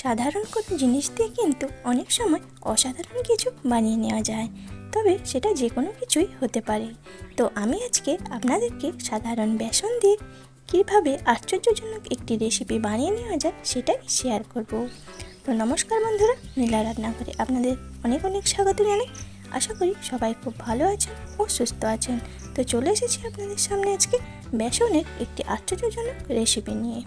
সাধারণ কোনো জিনিস দিয়ে কিন্তু অনেক সময় অসাধারণ কিছু বানিয়ে নেওয়া যায়, তবে সেটা যে কোনো কিছুই হতে পারে। তো আমি আজকে আপনাদেরকে সাধারণ বেসন দিয়ে কীভাবে আশ্চর্যজনক একটি রেসিপি বানিয়ে নেওয়া যায় সেটাই শেয়ার করব। তো নমস্কার বন্ধুরা, নীলার রান্নাঘরে আপনাদের অনেক অনেক স্বাগত জানাই। আশা করি সবাই খুব ভালো আছেন ও সুস্থ আছেন। তো চলে এসেছি আপনাদের সামনে আজকে বেসনের একটি আশ্চর্যজনক রেসিপি নিয়ে।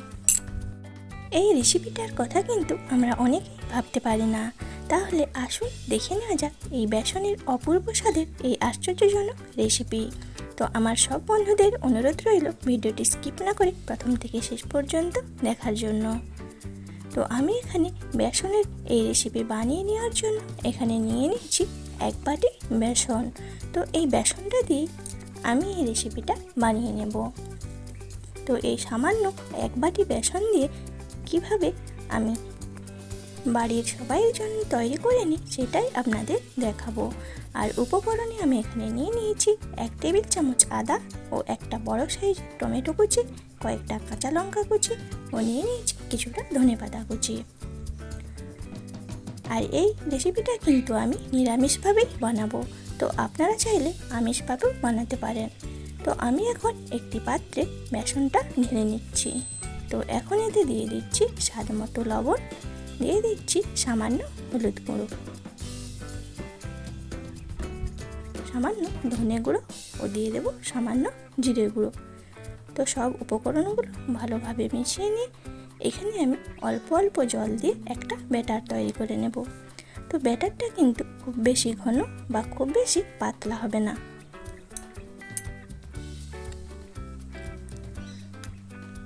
এই রেসিপিটার কথা কিন্তু আমরা অনেকেই ভাবতে পারি না। তাহলে আসুন দেখে নেওয়া যাক এই বেসনের অপূর্ব স্বাদের এই আশ্চর্যজনক রেসিপি। তো আমার সব বন্ধুদের অনুরোধ রইল ভিডিওটি স্কিপ না করে প্রথম থেকে শেষ পর্যন্ত দেখার জন্য। তো আমি এখানে বেসনের এই রেসিপি বানিয়ে নেওয়ার জন্য এখানে নিয়ে নিচ্ছি 1 বাটি বেসন। তো এই বেসনটা দিয়ে আমি এই রেসিপিটা বানিয়ে নেব। তো এই সামান্য 1 বাটি বেসন দিয়ে কিভাবে আমি বাড়ির সবাইয়ের জন্য তৈরি করে নিই সেটাই আপনাদের দেখাবো। আর উপকরণে আমি এখানে নিয়ে নিয়েছি 1 টেবিল চামচ আদা ও একটা বড় সাইজ টমেটো কুচি, কয়েকটা কাঁচা লঙ্কা কুচি ও নিয়ে নিয়েছি কিছুটা ধনেপাতা কুচি। আর এই রেসিপিটা কিন্তু আমি নিরামিষভাবেই বানাবো, তো আপনারা চাইলে আমিষভাবেও বানাতে পারেন। তো আমি এখন একটি পাত্রে বেসনটা ঢেলে নিচ্ছি। তো এখন এতে দিয়ে দিচ্ছি স্বাদ মতো লবণ, দিয়ে দিচ্ছি সামান্য হলুদ গুঁড়ো, সামান্য ধনে গুঁড়ো ও দিয়ে দেবো সামান্য জিরে গুঁড়ো। তো সব উপকরণগুলো ভালোভাবে মিশিয়ে নিয়ে এখানে আমি অল্প অল্প জল দিয়ে একটা ব্যাটার তৈরি করে নেব। তো ব্যাটারটা কিন্তু খুব বেশি ঘন বা খুব বেশি পাতলা হবে না।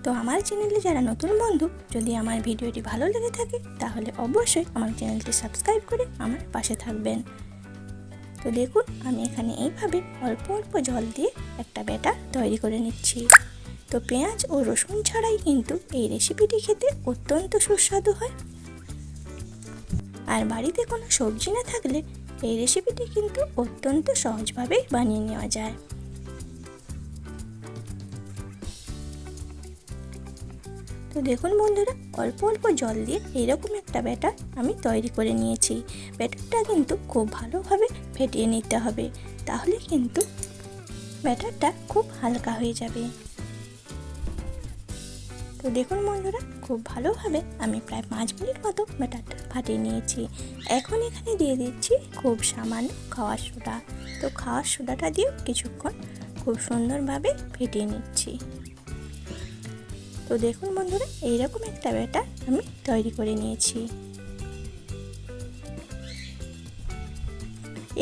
তো আমার চ্যানেলে যারা নতুন বন্ধু, যদি আমার ভিডিওটি ভালো লেগে থাকে তাহলে অবশ্যই আমার চ্যানেলটি সাবস্ক্রাইব করে আমার পাশে থাকবেন। তো দেখুন আমি এখানে এইভাবে অল্প অল্প জল দিয়ে একটা ব্যাটার তৈরি করে নিচ্ছি। তো পেঁয়াজ ও রসুন ছাড়াই কিন্তু এই রেসিপিটি খেতে অত্যন্ত সুস্বাদু হয়। আর বাড়িতে কোনো সবজি না থাকলে এই রেসিপিটি কিন্তু অত্যন্ত সহজভাবেই বানিয়ে নেওয়া যায়। তো দেখুন বন্ধুরা, অল্প অল্প জল দিয়ে এইরকম একটা ব্যাটার আমি তৈরি করে নিয়েছি। ব্যাটারটা কিন্তু খুব ভালোভাবে ফেটিয়ে নিতে হবে, তাহলে কিন্তু ব্যাটারটা খুব হালকা হয়ে যাবে। তো দেখুন বন্ধুরা, খুব ভালোভাবে আমি প্রায় 5 মিনিট মতো ব্যাটারটা ফাটিয়ে নিয়েছি। এখন এখানে দিয়ে দিচ্ছি খুব সামান্য খাওয়ার সোডা। তো খাওয়ার সোডাটা দিয়ে কিছুক্ষণ খুব সুন্দরভাবে ফেটিয়ে নিচ্ছি। তো দেখুন বন্ধুরা, এইরকম একটা ব্যাটার আমি তৈরি করে নিয়েছি।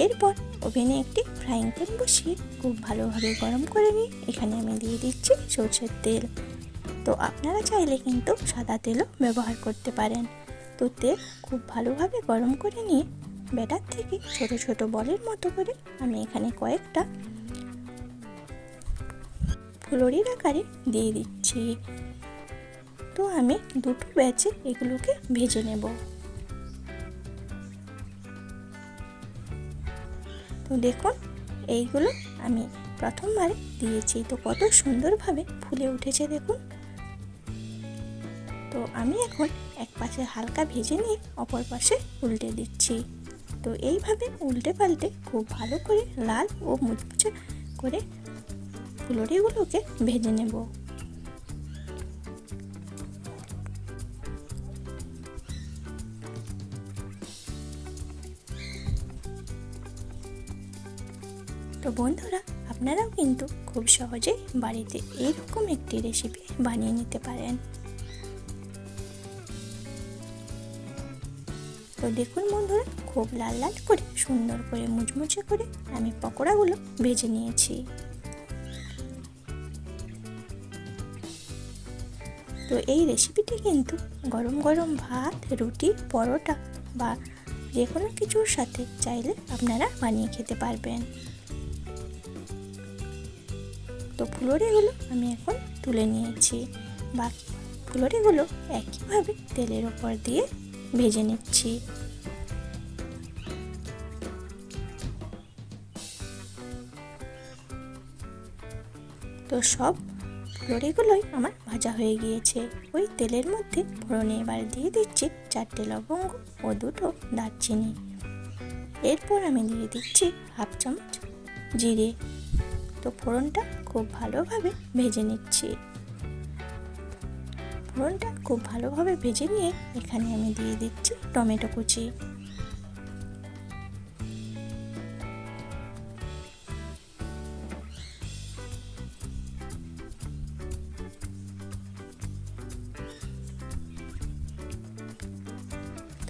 এরপর ওভেনে একটি ফ্রাইং প্যান বসিয়ে খুব ভালোভাবে গরম করে নিয়ে এখানে আমি দিয়ে দিচ্ছি সরষের তেল। তো আপনারা চাইলে কিন্তু সাদা তেলও ব্যবহার করতে পারেন। তো তেল খুব ভালোভাবে গরম করে নিয়ে ব্যাটার থেকে ছোট ছোট বলের মতো করে আমি এখানে কয়েকটা ফুলুরির আকারে দিয়ে দিচ্ছি। তো আমি দুটো ব্যাচে এগুলোকে ভেজে নেব। তো দেখুন এইগুলো আমি প্রথমবারে দিয়েছি, তো কত সুন্দরভাবে ফুলে উঠেছে দেখুন। তো আমি এখন এক পাশে হালকা ভেজে নিয়ে অপর পাশে উল্টে দিচ্ছি। তো এইভাবে উল্টে পাল্টে খুব ভালো করে লাল ও মুচমুচে করে ফুলুরিগুলোকে ভেজে নেব। তো বন্ধুরা, আপনারাও কিন্তু খুব সহজেই বাড়িতে এইরকম একটি রেসিপি বানিয়ে নিতে পারেন। তো দেখুন বন্ধুরা, খুব লাল লাল করে সুন্দর করে মুচমুচে করে আমি পকোড়াগুলো ভেজে নিয়েছি। তো এই রেসিপিটি কিন্তু গরম গরম ভাত, রুটি, পরোটা বা যে কোনো কিছুর সাথে চাইলে আপনারা বানিয়ে খেতে পারবেন। তো ফুলুরিগুলো আমি এখন তুলে নিয়েছি। বাকি ফুলুরিগুলো একইভাবে তেলের ওপর দিয়ে ভেজে নিচ্ছি। তো সব ফুলুরিগুলোই আমার ভাজা হয়ে গিয়েছে। ওই তেলের মধ্যে ফোড়নে এবার দিয়ে দিচ্ছি 4টে লবঙ্গ ও 2টো দারচিনি। এরপর আমি দিয়ে দিচ্ছি হাফ চামচ জিরে। তো ফোড়নটা খুব ভালোভাবে ভেজে নিচ্ছি। ফোড়নটা খুব ভালোভাবে ভেজে নিয়ে এখানে আমি দিয়ে দিচ্ছি টমেটো কুচি।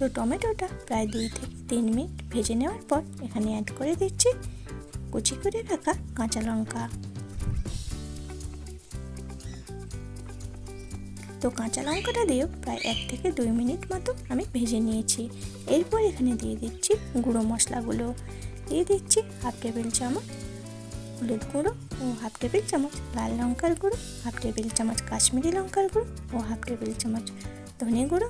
তো টমেটোটা প্রায় 2 থেকে 3 মিনিট ভেজে নেওয়ার পর এখানে অ্যাড করে দিচ্ছি কুচি করে রাখা কাঁচা লঙ্কা। তো কাঁচা লঙ্কাটা দিয়েও প্রায় 1 থেকে 2 মিনিট মতো আমি ভেজে নিয়েছি। এরপর এখানে দিয়ে দিচ্ছি গুঁড়ো মশলাগুলো। দিয়ে দিচ্ছি হাফ টেবিল চামচ হলুদ গুঁড়ো ও হাফ টেবিল চামচ লাল লঙ্কার গুঁড়ো, হাফ টেবিল চামচ কাশ্মীরি লঙ্কার গুঁড়ো ও হাফ টেবিল চামচ ধনে গুঁড়ো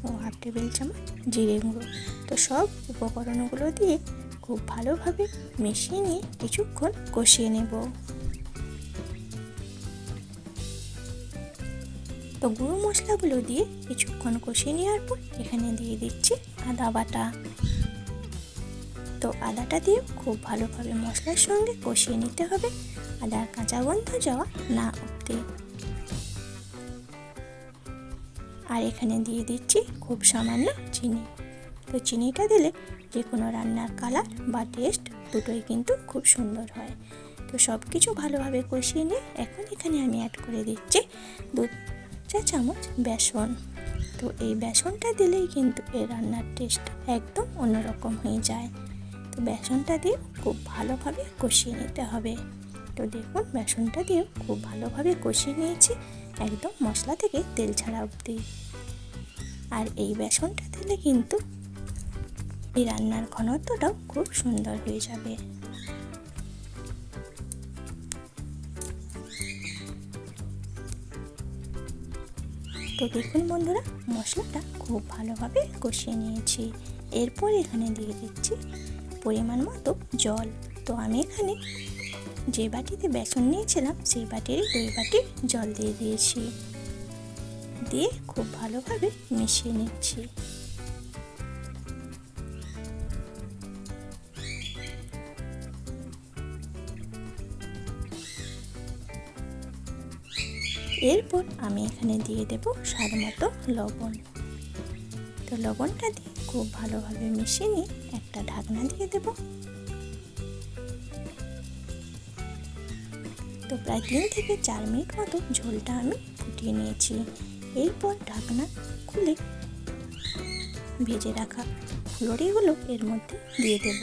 ও হাফ টেবিল চামচ জিরে গুঁড়ো। তো সব উপকরণগুলো দিয়ে খুব ভালোভাবে মিশিয়ে নিয়ে কিছুক্ষণ কষিয়ে নেব। তো গুঁড়ো মশলাগুলো দিয়ে কিছুক্ষণ কষিয়ে নেওয়ার পর এখানে দিয়ে দিচ্ছি আদা বাটা। তো আদাটা দিয়ে খুব ভালোভাবে মশলার সঙ্গে কষিয়ে নিতে হবে, আদার কাঁচা গন্ধ যাওয়া না অবধি। আর এখানে দিয়ে দিচ্ছি খুব সামান্য চিনি। তো চিনিটা দিলে যে কোনো রান্নার কালার বা টেস্ট দুটোই কিন্তু খুব সুন্দর হয়। তো সব কিছু ভালোভাবে কষিয়ে নিয়ে এখন এখানে আমি অ্যাড করে দিচ্ছি 2 চা চামচ বেসন। তো এই বেসনটা দিলেই কিন্তু এই রান্নার টেস্ট একদম অন্যরকম হয়ে যায়। তো বেসনটা দিয়ে খুব ভালোভাবে কষিয়ে নিতে হবে। তো দেখুন বেসনটা দিয়ে খুব ভালোভাবে কষিয়ে নিয়েছি একদম মশলা থেকে তেল ছাড়া অবধি। আর এই বেসনটা দিলে কিন্তু এই রান্নার ঘনত্বটাও খুব সুন্দর হয়ে যাবে। তো দেখুন বন্ধুরা মশলাটা খুব ভালোভাবে কষিয়ে নিয়েছি। এরপর এখানে দিয়ে দিচ্ছি পরিমাণ মতো জল। তো আমি এখানে যে বাটিতে বেসন নিয়েছিলাম সেই বাটিরই 2 বাটি জল দিয়ে দিয়েছি। দিয়ে খুব ভালোভাবে মিশিয়ে নিচ্ছি। এরপর আমি এখানে দিয়ে দেব স্বাদ মতো লবণ। তো লবণটা দিয়ে খুব ভালোভাবে মিশিয়ে নিয়ে একটা ঢাকনা দিয়ে দেব। তো প্রায় 3 থেকে 4 মিনিট মতো ঝোলটা আমি ফুটিয়ে নিয়েছি। এরপর ঢাকনা খুলে ভেজে রাখা ফুলুরিগুলো এর মধ্যে দিয়ে দেব।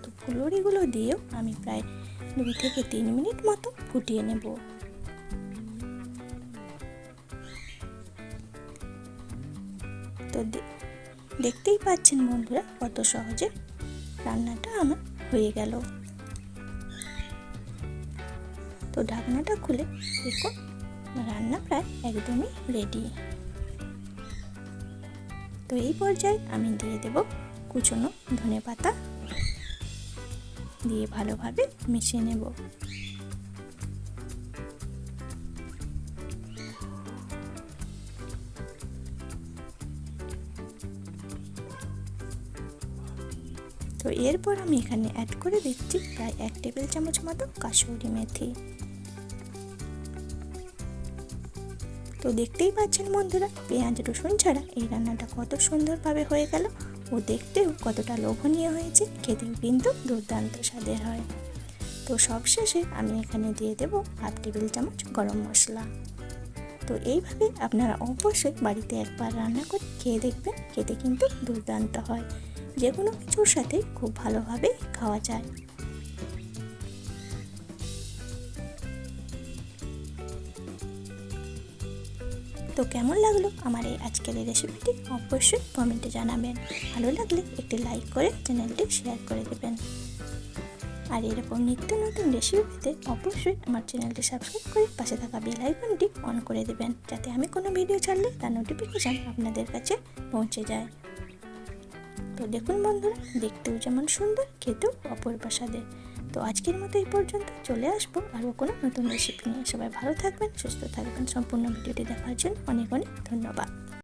তো ফুলুরিগুলো দিয়েও আমি প্রায় 2 থেকে 3 মিনিট মতো ফুটিয়ে নেব। তো দেখতেই পাচ্ছেন বন্ধুরা কত সহজে রান্নাটা আমার হয়ে গেল। তো ঢাকনাটা খুলে দেখুন রান্না প্রায় একদমই রেডি। তো এই পর্যায়ে আমি দিয়ে দেব কুচনো ধনেপাতা, দিয়ে ভালোভাবে মিশিয়ে নেব। তো এরপর আমি এখানে অ্যাড করে দিচ্ছি প্রায় 1 টেবিল চামচ মতো কাসুরি মেথি। তো দেখতেই পাচ্ছেন বন্ধুরা পেঁয়াজ রসুন ছাড়া এই রান্নাটা কত সুন্দরভাবে হয়ে গেল ও দেখতেও কতটা লোভনীয় হয়েছে, খেতেও কিন্তু দুর্দান্ত স্বাদের হয়। তো সবশেষে আমি এখানে দিয়ে দেব হাফ টেবিল চামচ গরম মশলা। তো এইভাবে আপনারা অবশ্যই বাড়িতে একবার রান্না করে খেয়ে দেখবেন, খেতে কিন্তু দুর্দান্ত হয়, যে কোনো কিছুর সাথে খুব ভালোভাবে খাওয়া যায়। তো কেমন লাগলো আমার এই আজকের এই রেসিপিটি অবশ্যই কমেন্টে জানাবেন। ভালো লাগলে একটি লাইক করে চ্যানেলটি শেয়ার করে দেবেন। আর এরকম নিত্য নতুন রেসিপি পেতে অবশ্যই আমার চ্যানেলটি সাবস্ক্রাইব করে পাশে থাকা বেল আইকনটি অন করে দেবেন, যাতে আমি কোনো ভিডিও ছাড়লে তার নোটিফিকেশান আপনাদের কাছে পৌঁছে যায়। তো দেখুন বন্ধুরা দেখতেও যেমন সুন্দর, খেতেও অপূর্ব স্বাদের। তো আজকের মতো এই পর্যন্ত, চলে আসবো আরও কোনো নতুন রেসিপি নিয়ে। সবাই ভালো থাকবেন, সুস্থ থাকবেন। সম্পূর্ণ ভিডিওটি দেখার জন্য অনেক অনেক ধন্যবাদ।